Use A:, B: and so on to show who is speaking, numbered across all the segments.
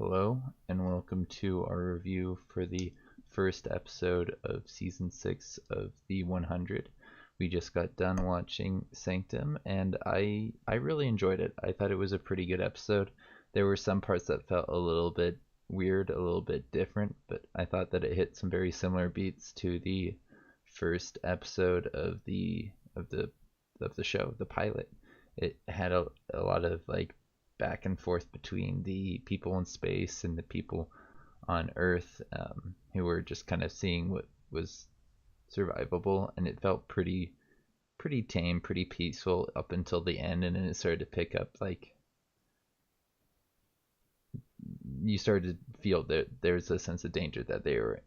A: Hello, and welcome to our review for the first episode of season 6 of the 100. We just got done watching Sanctum, and I really enjoyed it. I thought it was a pretty good episode. There were some parts that felt a little bit weird, a little bit different, but I thought that it hit some very similar beats to the first episode of the show, the pilot. It had a lot of like back and forth between the people in space and the people on Earth, who were just kind of seeing what was survivable, and it felt pretty tame, pretty peaceful up until the end, and then it started to pick up like you started to feel that there's a sense of danger that they were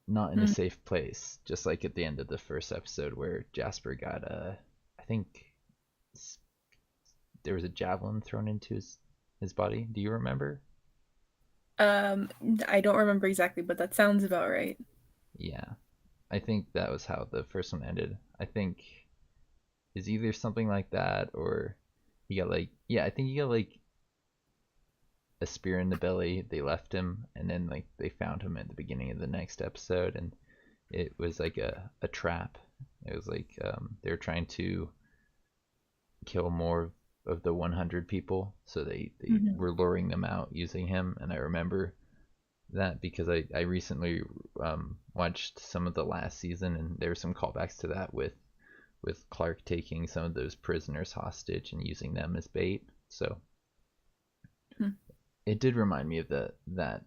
A: not in a
B: Mm.
A: safe place, just like at the end of the first episode where Jasper got I think there was a javelin thrown into his body. Do you remember?
B: Um, I don't remember exactly, but that sounds about right.
A: Yeah, I think that was how the first one ended. I think is either something like that or he got like yeah, I think he got like a spear in the belly. They left him, and then like they found him at the beginning of the next episode, and it was like a trap. It was like they were trying to kill more of the 100 people, so they
B: Hmm.
A: were luring them out using him. And I remember that because I recently watched some of the last season, and there were some callbacks to that with Clark taking some of those prisoners hostage and using them as bait. So it did remind me of that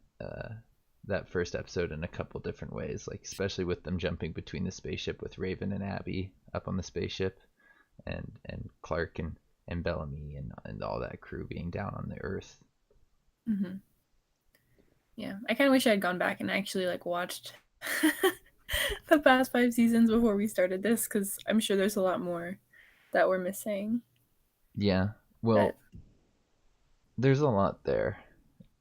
A: first episode in a couple different ways, like especially with them jumping between the spaceship with Raven and Abby up on the spaceship, and Clark and Bellamy and all that crew being down on the Earth.
B: Hmm. Yeah, I kind of wish I had gone back and actually like watched the past 5 seasons before we started this, because I'm sure there's a lot more that we're missing.
A: Yeah,
B: But
A: well, there's a lot there.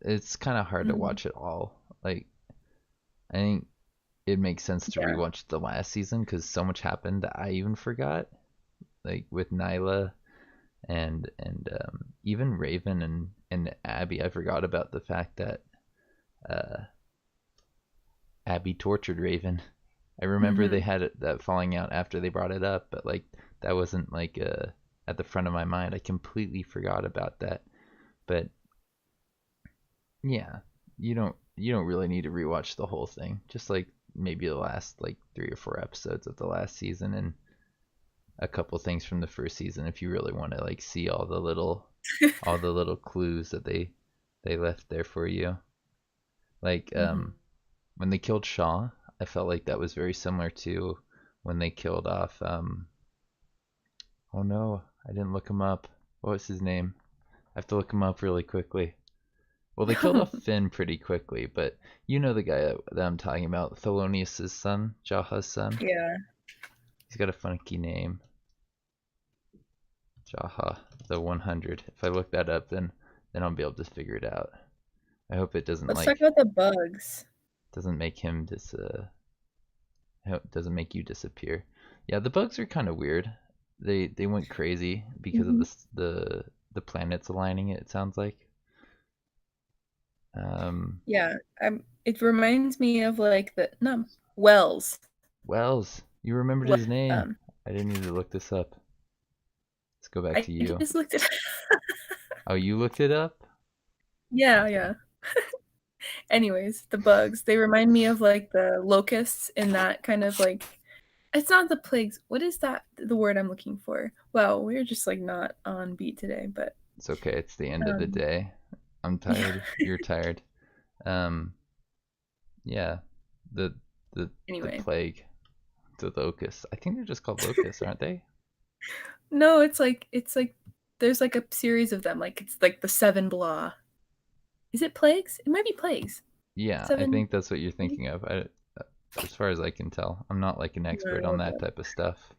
A: It's kind of hard to
B: mhm.
A: watch it all. Like I think it makes sense to
B: Yeah,
A: rewatch the last season because so much happened that I even forgot. Like with Nyla and even Raven and Abby, I forgot about the fact that uh, Abby tortured Raven. I remember they
B: hmm,
A: had that falling out after they brought it up, but like that wasn't like at the front of my mind. I completely forgot about that. But yeah, you don't really need to rewatch the whole thing. Just like maybe the last like 3 or 4 episodes of the last season and a couple things from the first season if you really want to like see all the little clues that they left there for you. Like
B: hmm.
A: when they killed Shaw, I felt like that was very similar to when they killed off oh no, I didn't look him up. What was his name? I have to look him up really quickly. Well, they killed off Finn pretty quickly, but you know the guy that I'm talking about, Thelonious' son, Jaha's son.
B: Yeah.
A: He's got a funky name, Jaha, the 100. If I look that up, then I'll be able to figure it out. I hope it doesn't
B: Let's talk
A: like
B: about the bugs.
A: doesn't make him doesn't make you disappear. Yeah, the bugs are kind of weird. They went crazy because of
B: Hmm.
A: the planets aligning. It sounds like. Um,
B: Yeah, it reminds me of like the no Wells.
A: Wells, you remembered
B: Well,
A: his name.
B: um,
A: I didn't need to look this up. Let's go back
B: I
A: to you.
B: just looked at.
A: Oh, you looked it up?
B: Yeah,
A: Okay.
B: yeah. Anyways, the bugs, they remind me of like the locusts in that kind of like it's not the plagues. What is that the word I'm looking for? Wow, we're just like not on beat today, but
A: It's okay. It's the end of the
B: um
A: day. I'm
B: yeah.
A: tired. You're tired. Um, yeah. The the the
B: Anyway.
A: plague, the locusts. I think they're just called locusts, aren't they?
B: No, it's like there's like a series of them. Like it's like the seven blah. Is it plagues? It might be plagues.
A: Yeah, I
B: Seven
A: think that's what you're
B: plagues?
A: thinking of. As far as I can tell, I'm not like an
B: No,
A: expert on
B: look
A: that
B: up.
A: type of stuff.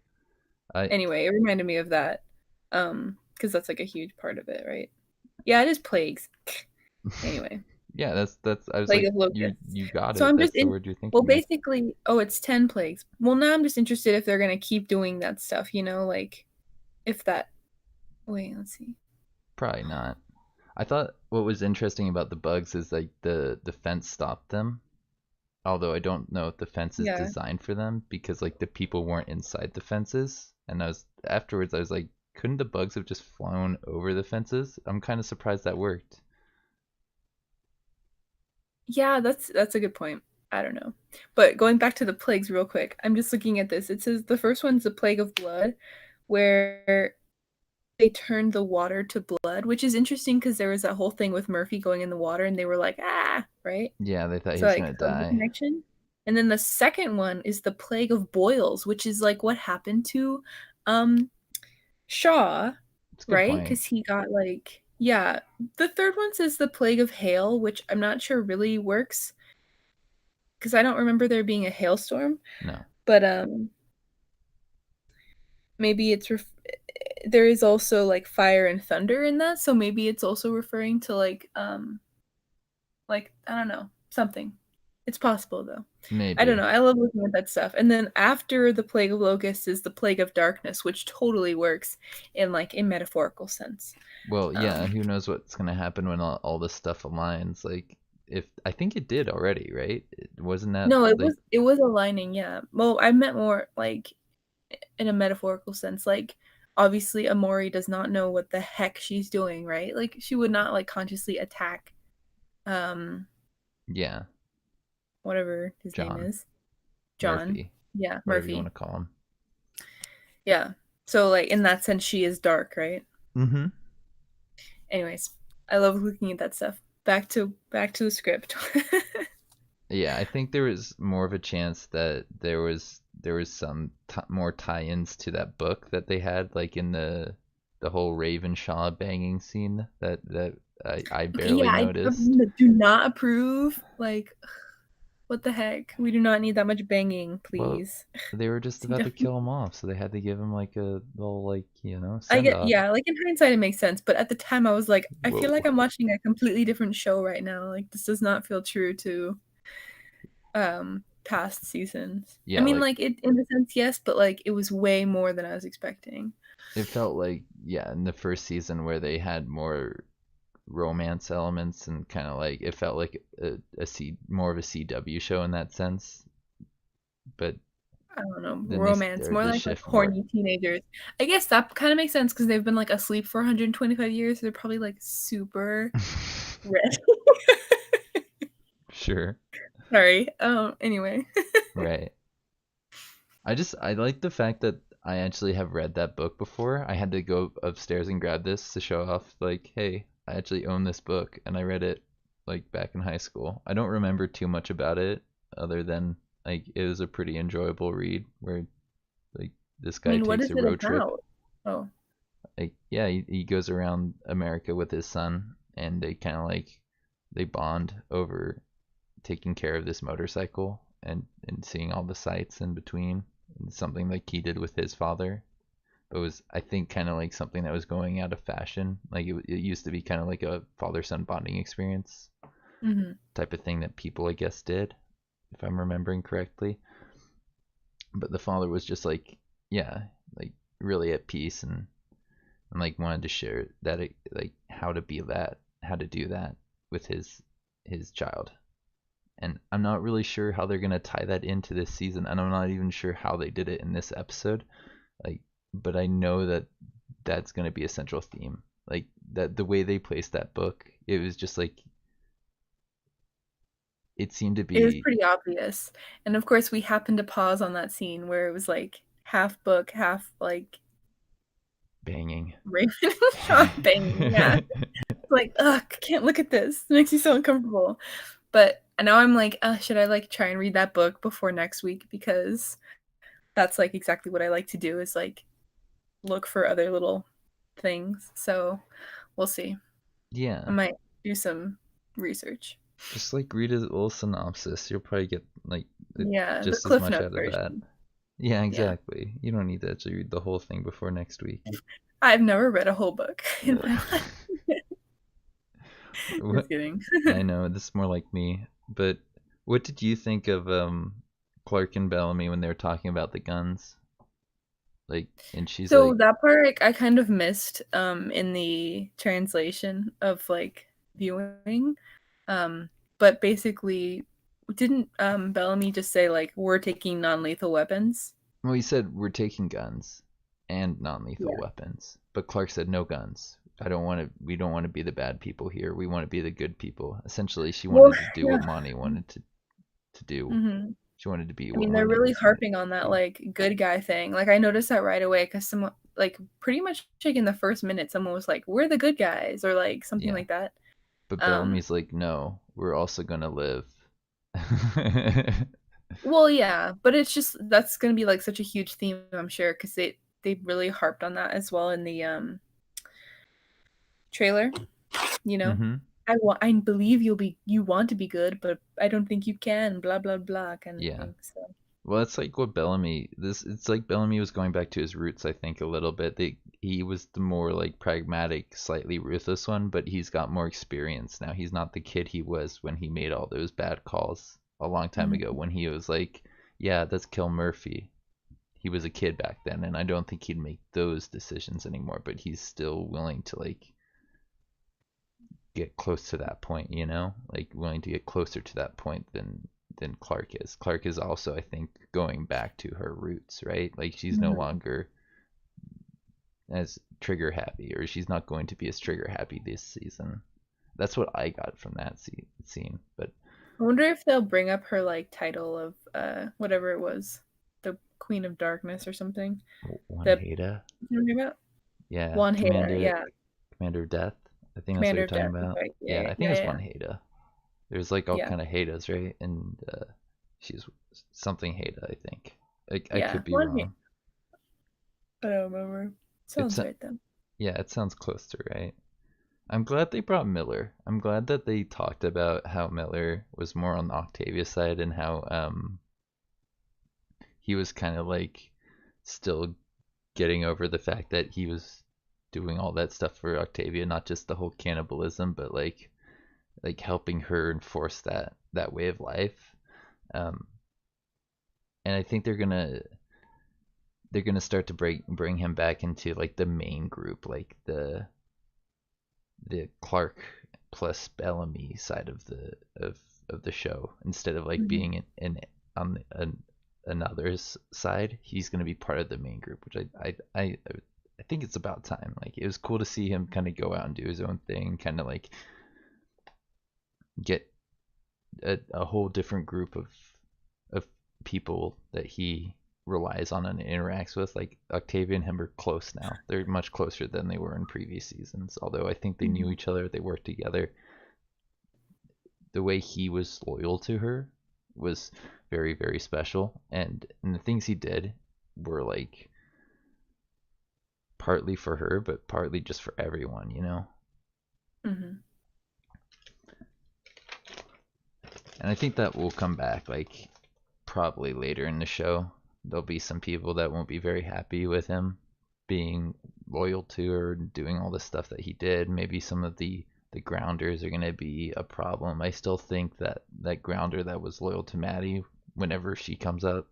A: I
B: Anyway, it reminded me of that. Because that's like a huge part of it, right? Yeah, it is plagues. Anyway.
A: yeah, that's. I was
B: Plague
A: like,
B: of
A: you
B: locusts.
A: got
B: So
A: it.
B: I'm just
A: That's the
B: in
A: word you're
B: well,
A: thinking of.
B: basically, oh, it's 10 plagues. Well, now I'm just interested if they're gonna keep doing that stuff, like if that wait, let's see.
A: Probably not. I thought what was interesting about the bugs is like the fence stopped them. Although I don't know if the fence is
B: Yeah.
A: designed for them because like the people weren't inside the fences. And I was afterwards I was like, couldn't the bugs have just flown over the fences? I'm kind of surprised that worked.
B: Yeah, that's a good point. I don't know. But going back to the plagues real quick, I'm just looking at this. It says the first one's the plague of blood, where they turned the water to blood, which is interesting because there was that whole thing with Murphy going in the water and they were like, ah, right?
A: Yeah, they thought he
B: So
A: was
B: like
A: gonna
B: the
A: die.
B: connection. And then the second one is the plague of boils, which is like what happened to um Shaw,
A: It's a good
B: right?
A: point.
B: Because he got like, yeah. The third one says the plague of hail, which I'm not sure really works because I don't remember there being a hailstorm,
A: No,
B: but maybe there is also like fire and thunder in that, so maybe it's also referring to like I don't know, something. It's possible though. I don't
A: maybe.
B: know. I love looking at that stuff. And then after the plague of locusts is the plague of darkness, which totally works in like a metaphorical sense.
A: Well, yeah,
B: Um
A: who knows what's gonna happen when all this stuff aligns? Like, if I think it did already, right? Wasn't that
B: no,
A: like,
B: it was aligning, yeah. Well, I meant more like in a metaphorical sense. Like obviously Amori does not know what the heck she's doing, right? Like she would not like consciously attack um
A: yeah,
B: whatever his name
A: John
B: is. John.
A: Murphy,
B: Yeah,
A: whatever you want
B: Murphy.
A: to call him?
B: Yeah. So like in that sense she is dark, right?
A: Mm-hmm.
B: Anyways, I love looking at that stuff. Back to the script.
A: Yeah, I think there was more of a chance that there was some more tie-ins to that book that they had, like in the whole Raven Shaw banging scene that I
B: Okay,
A: barely
B: yeah, I
A: noticed.
B: do not approve. Like, what the heck? We do not need that much banging,
A: Well,
B: please.
A: they were just about to
B: CW.
A: kill him off, so they had to give him like a little like
B: I
A: send
B: get,
A: off.
B: yeah, like in hindsight it makes sense, but at the time I was like, I feel
A: Whoa.
B: like I'm watching a completely different show right now. Like this does not feel true to past seasons. I
A: Yeah,
B: mean,
A: like
B: like it in a sense, yes, but like it was way more than I was expecting.
A: it felt like yeah, in the first season where they had more romance elements and kind of like it felt like more of a CW show in that sense, but
B: I don't know,
A: then they
B: romance,
A: started
B: more
A: to
B: like
A: shift more.
B: horny teenagers. I guess that kind of makes sense because they've been like asleep for 125 years. So they're probably like super red.
A: Sure.
B: Sorry. Anyway.
A: Right. I like the fact that I actually have read that book before. I had to go upstairs and grab this to show off like, hey, I actually own this book and I read it like back in high school. I don't remember too much about it other than like it was a pretty enjoyable read where like this
B: I
A: guy
B: mean, what
A: takes
B: is
A: a
B: it
A: road trip.
B: about? Oh,
A: Like yeah, he goes around America with his son and they kind of like they bond over taking care of this motorcycle and seeing all the sights in between. And something like he did with his father. But it was I think kind of like something that was going out of fashion. Like it used to be kind of like a father son bonding experience
B: hmm.
A: type of thing that people I guess did, if I'm remembering correctly. But the father was just like yeah, like really at peace and like wanted to share that like how to do that with his child. And I'm not really sure how they're gonna tie that into this season, and I'm not even sure how they did it in this episode. Like, but I know that that's gonna be a central theme. Like that the way they placed that book, it was just like it seemed to
B: It was
A: be
B: pretty obvious. And of course, we happened to pause on that scene where it was like half book, half like
A: banging.
B: Raven and Sean banging. Yeah. Like, ugh, can't look at this. It makes me so uncomfortable. But now I'm like, should I like try and read that book before next week? Because that's like exactly what I like to do is like look for other little things. So we'll see. I
A: Yeah,
B: might do some research.
A: just like read a little synopsis. You'll probably get like
B: Yeah, the
A: just as
B: Cliff
A: much
B: Notes
A: out of that.
B: version.
A: Yeah,
B: Yeah.
A: exactly. You don't need to actually read the whole thing before next week.
B: I've never read a whole book in
A: Uh,
B: my life. Just
A: what
B: kidding.
A: I know this is more like me, but what did you think of Clark and Bellamy when they were talking about the guns? Like, and she's
B: So
A: like,
B: that part I kind of missed in the translation of like viewing. Um, but basically, didn't Bellamy just say like we're taking non-lethal weapons?
A: well, he said we're taking guns and non-lethal
B: Yeah.
A: weapons, but Clark said no guns. I don't want to. We don't want to be the bad people here. We want to be the good people. Essentially, she
B: Well,
A: wanted to do
B: yeah.
A: what Monty wanted to do.
B: hmm
A: She wanted to be
B: I
A: what
B: mean, they're
A: Monty
B: really
A: was wanted
B: harping on
A: to
B: that
A: do.
B: like good guy thing. Like I noticed that right away because someone like pretty much like in the first minute, someone was like, "We're the good guys," or like something
A: Yeah,
B: like that.
A: but
B: Um,
A: Bellamy's like, no, we're also gonna live.
B: well, yeah, but it's just that's gonna be like such a huge theme, I'm sure, because they really harped on that as well in the trailer. You know,
A: Mm-hmm.
B: I believe you want to be good, but I don't think you can. Blah blah blah, kind of
A: Yeah.
B: thing. So.
A: Well, it's like what Bellamy. This it's like Bellamy was going back to his roots. I think a little bit. He was the more like pragmatic, slightly ruthless one, but he's got more experience now. He's not the kid he was when he made all those bad calls a long time ago.
B: Mhm.
A: When he was like, "Yeah, let's kill Murphy." He was a kid back then, and I don't think he'd make those decisions anymore. But he's still willing to like get close to that point, you know, like willing to get closer to that point than Clark is. Clark is also, I think, going back to her roots, right? Like she's no
B: Mhm.
A: longer as trigger happy, or she's not going to be as trigger happy this season. That's what I got from that scene. But
B: I wonder if they'll bring up her like title of whatever it was, the Queen of Darkness or something.
A: One
B: The
A: Hada,
B: you know what I'm talking about?
A: yeah,
B: Juan Hader,
A: Commander
B: yeah,
A: Commander Death. I think that's what
B: Commander
A: you're
B: of
A: talking
B: Death. That's
A: about.
B: right. Yeah,
A: Yeah,
B: yeah,
A: I think
B: yeah,
A: it's
B: yeah.
A: one Hada. There's like all
B: Yeah.
A: kind of Hadas, right? And she's something Hada, I think. I
B: Yeah.
A: could be
B: Juan Hader.
A: wrong.
B: I don't remember.
A: It's
B: Sounds right though.
A: yeah, it sounds close to right. I'm glad they brought Miller. I'm glad that they talked about how Miller was more on the Octavia side and how he was kind of like still getting over the fact that he was doing all that stuff for Octavia, not just the whole cannibalism, but like helping her enforce that way of life. Um, and I think they're gonna start to bring him back into like the main group, like the Clark plus Bellamy side of the show, instead of like
B: hmm
A: being in on another's side. He's gonna be part of the main group, which I think it's about time. Like it was cool to see him kind of go out and do his own thing, kind of like get a whole different group of people that he relies on and interacts with. Like Octavia and him are close now. They're much closer than they were in previous seasons. Although I think they knew
B: hmm
A: each other, they worked together. The way he was loyal to her was very, very special. And the things he did were like partly for her, but partly just for everyone, you know?
B: hmm
A: And I think that will come back like probably later in the show. There'll be some people that won't be very happy with him being loyal to her and doing all the stuff that he did. Maybe some of the grounders are going to be a problem. I still think that that grounder that was loyal to Maddie, whenever she comes up,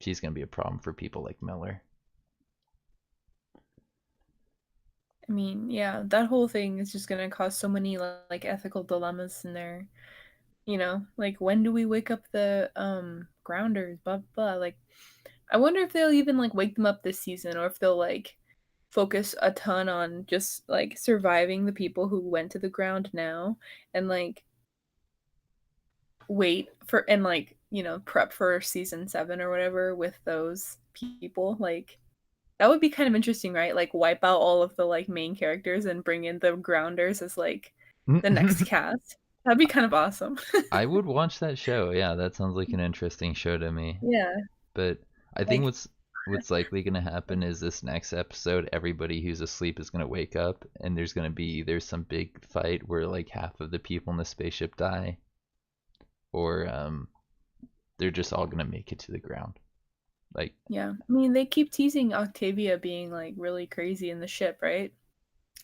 A: she's going to be a problem for people like Miller.
B: I mean, yeah, that whole thing is just gonna cause so many like ethical dilemmas in there. You know, like when do we wake up the grounders? Blah blah. Like, I wonder if they'll even like wake them up this season, or if they'll like focus a ton on just like surviving the people who went to the ground now, and like wait for and like prep for season 7 or whatever with those people. Like that would be kind of interesting, right? Like wipe out all of the like main characters and bring in the grounders as like the next cast. That'd be kind of awesome.
A: I would watch that show. Yeah, that sounds like an interesting show to me.
B: Yeah,
A: But I think
B: like
A: what's likely going to happen is this next episode, everybody who's asleep is going to wake up, and there's going to be either some big fight where like half of the people in the spaceship die, or they're just all going to make it to the ground. Like,
B: yeah. I mean, they keep teasing Octavia being like really crazy in the ship, right?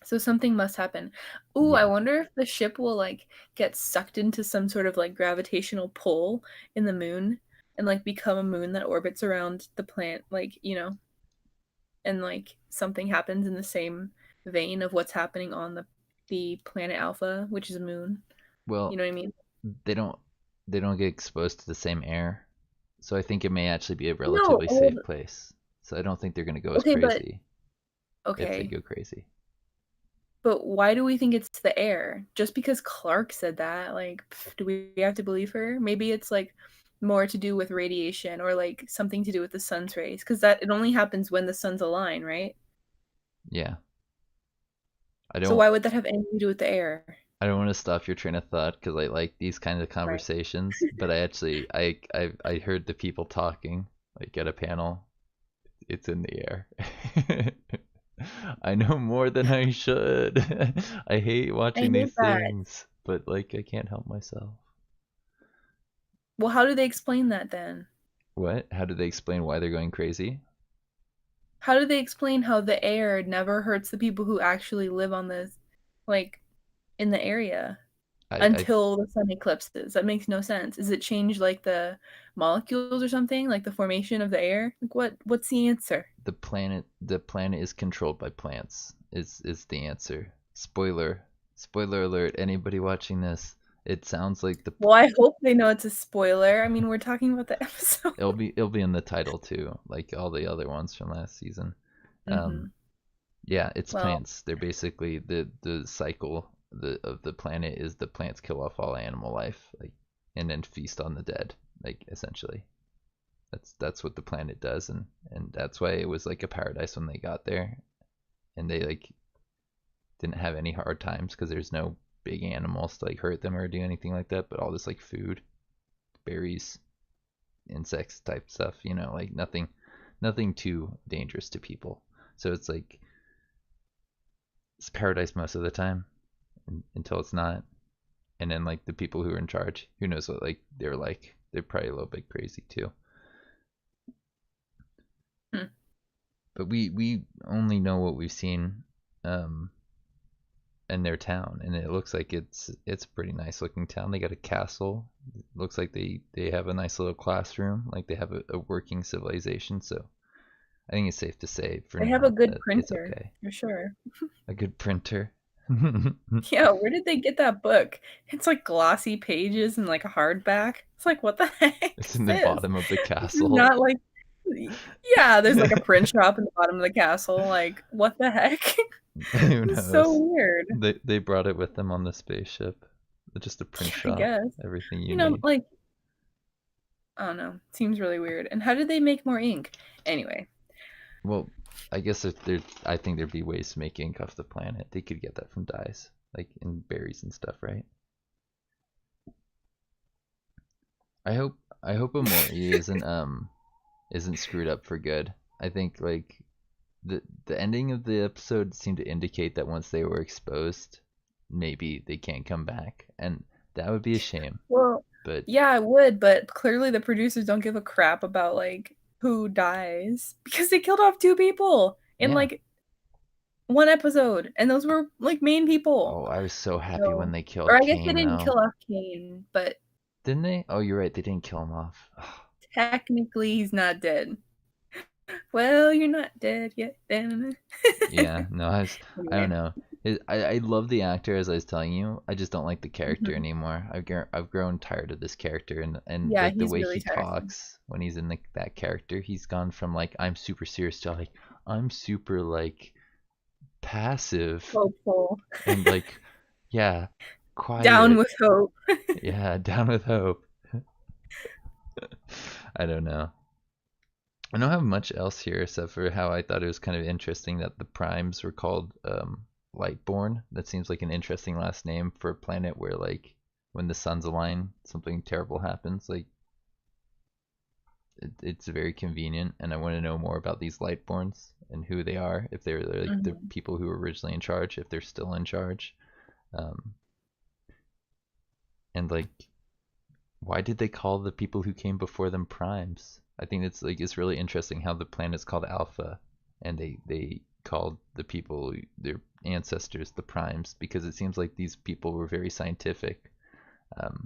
B: So something must happen. Ooh, I
A: yeah,
B: wonder if the ship will like get sucked into some sort of like gravitational pull in the moon and like become a moon that orbits around the planet, like, and like something happens in the same vein of what's happening on the planet Alpha, which is a moon. You
A: Well,
B: know what I mean?
A: they don't they don't get exposed to the same air, so I think it may actually be a
B: No,
A: relatively
B: well,
A: safe place. So I don't think they're gonna go as
B: okay, but
A: crazy if they
B: okay.
A: go crazy.
B: But why do we think it's the air? Just because Clark said that, like, do we have to believe her? Maybe it's like more to do with radiation or like something to do with the sun's rays, because that it only happens when the sun's align, right?
A: Yeah, I
B: So
A: don't
B: why would that have anything to do with the air?
A: I don't want to stop your train of thought because I like these kinds of
B: Right.
A: conversations, but I actually I heard the people talking like at a panel. It's in the air. I know more than I should. I hate
B: I
A: watching
B: hate
A: these
B: that.
A: things, but like I can't help myself.
B: Well, how do they explain that then?
A: What? How do they explain why they're going crazy?
B: How do they explain how the air never hurts the people who actually live on this, like, in the area
A: I
B: until the sun eclipses? That makes no sense. Is it change like the molecules or something, like the formation of the air? Like what's the answer?
A: the planet is controlled by plants. Is the answer. Spoiler alert. Anybody watching this? It sounds like the
B: Well, I hope they know it's a spoiler. I mean, we're talking about the episode.
A: it'll be in the title too, like all the other ones from last season. Um,
B: Hmm.
A: yeah, it's
B: Well,
A: plants. They're basically the cycle of the planet is the plants kill off all animal life, like, and then feast on the dead, like essentially. That's what the planet does, and that's why it was like a paradise when they got there, and they like didn't have any hard times because there's no big animals to like hurt them or do anything like that, but all this like food, berries, insects type stuff, like nothing too dangerous to people. So it's like it's paradise most of the time until it's not. And then like the people who are in charge, who knows what like they're like. They're probably a little bit crazy too.
B: hmm.
A: But we only know what we've seen um in their town, and it looks like it's a pretty nice looking town. They got a castle. It looks like they have a nice little classroom, like they have a working civilization. So I think it's safe to say for
B: They have a
A: now
B: good
A: that it's
B: printer
A: okay.
B: for sure.
A: A good printer.
B: Yeah, where did they get that book? It's like glossy pages and like a hardback. It's like, what the heck
A: It's
B: is
A: in the
B: this?
A: bottom of the
B: This is
A: castle.
B: not like, yeah, there's like a print shop in the bottom of the castle. Like, what the heck?
A: Who
B: It's so
A: knows?
B: weird,
A: They brought it with them on the spaceship. Just a print
B: I
A: shop,
B: guess.
A: everything you
B: You know,
A: need.
B: like, I don't know. Seems really weird. And how did they make more ink? Anyway,
A: Well, I guess if there, I think there'd be ways to make ink off the planet. They could get that from dyes, like in berries and stuff, right? I hope Amori isn't screwed up for good. I think like the ending of the episode seemed to indicate that once they were exposed, maybe they can't come back, and that would be a shame.
B: well,
A: But
B: yeah, I would, but clearly the producers don't give a crap about like who dies because they killed off two people in
A: yeah.
B: like one episode, and those were like main people.
A: Oh, I was so happy when
B: So,
A: they
B: or
A: killed
B: I guess they
A: Kane
B: didn't
A: though.
B: kill off Kane, but
A: Didn't they? Oh, you're right. They didn't kill him off.
B: technically he's not dead. Well, you're not dead yet.
A: Yeah, no, I don't
B: Anyway,
A: know. I love the actor, as I was telling you. I just don't like the character
B: mhm.
A: anymore. I've grown tired of this character, and
B: Yeah,
A: like the
B: he's
A: way
B: really
A: he
B: tiresome.
A: talks when he's in that character, he's gone from like I'm super serious to like I'm super like passive
B: Hopeful.
A: and like yeah,
B: Down
A: quiet.
B: with hope.
A: Yeah, down with hope. I don't know. I don't have much else here except for how I thought it was kind of interesting that the primes were called Lightborn. That seems like an interesting last name for a planet where like when the suns align, something terrible happens. Like it's very convenient, and I want to know more about these Lightborns and who they are. If they're like the
B: Mhm.
A: people who were originally in charge, if they're still in charge, um, and like why did they call the people who came before them primes? I think it's really interesting how the planet's called Alpha, and they called the people their ancestors the primes because it seems like these people were very scientific.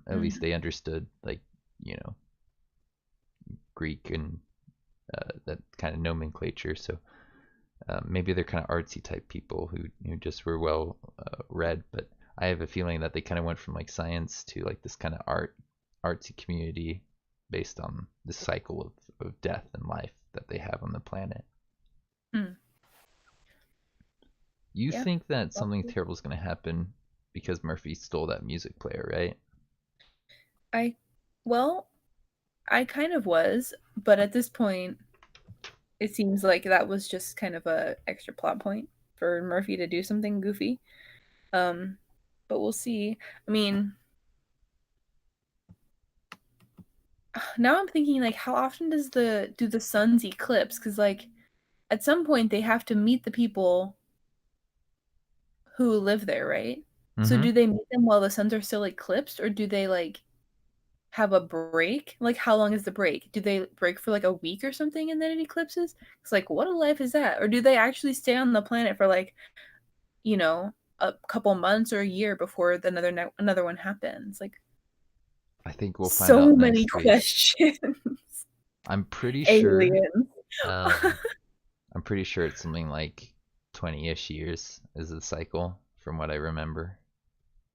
A: At least
B: Mhm.
A: they understood like you know Greek and that kind of nomenclature. So Maybe they're kind of artsy type people who just were well read, but I have a feeling that they kind of went from like science to like this kind of artsy community based on the cycle of death and life that they have on the planet.
B: Hmm.
A: You
B: Yeah.
A: think that something terrible is going to happen because Murphy stole that music player, right?
B: I, well, I kind of was, but at this point, it seems like that was just kind of a extra plot point for Murphy to do something goofy. Um, but we'll see. I mean, now I'm thinking like, how often do the suns eclipse? Because like at some point they have to meet the people who live there, right? So
A: Mm-hmm.
B: do they meet them while the suns are still eclipsed, or do they like have a break? Like, how long is the break? Do they break for like a week or something and then it eclipses? It's like, what a life is that? Or do they actually stay on the planet for like, you know, a couple months or a year before another one happens? Like,
A: I think we'll find out
B: so many
A: next week.
B: questions.
A: I'm pretty sure.
B: Aliens.
A: Um, I'm pretty sure it's something like 20-ish years is the cycle, from what I remember,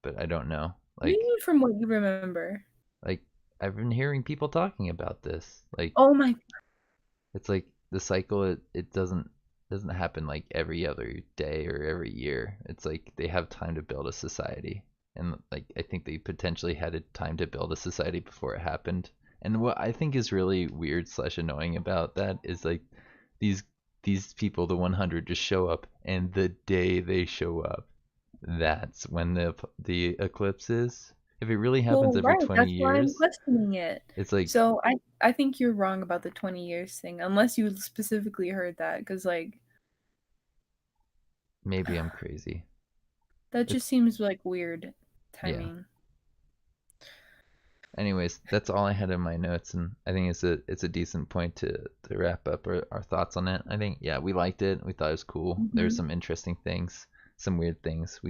A: but I don't know.
B: What do you
A: Like,
B: mean from what you remember?
A: like I've been hearing people talking about this. Like,
B: Oh my,
A: it's like the cycle. It doesn't happen like every other day or every year. It's like they have time to build a society, and like I think they potentially had a time to build a society before it happened. And what I think is really weird slash annoying about that is like these these people, the 100, just show up, and the day they show up, that's when the eclipse is. If it really happens
B: well,
A: every
B: right.
A: 20
B: That's why I'm
A: years,
B: questioning it.
A: it's like
B: So I think you're wrong about the 20 years thing, unless you specifically heard that, because like
A: maybe I'm crazy.
B: that just
A: It's
B: seems like weird
A: yeah.
B: timing.
A: Anyways, that's all I had in my notes, and I think it's a decent point to wrap up our thoughts on it. I think yeah, we liked it. We thought it was cool. There's
B: Hmm.
A: some interesting things, some weird things.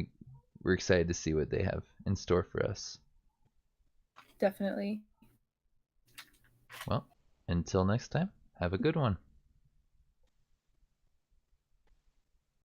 A: We're excited to see what they have in store for us.
B: Definitely.
A: Well, until next time, have a good one.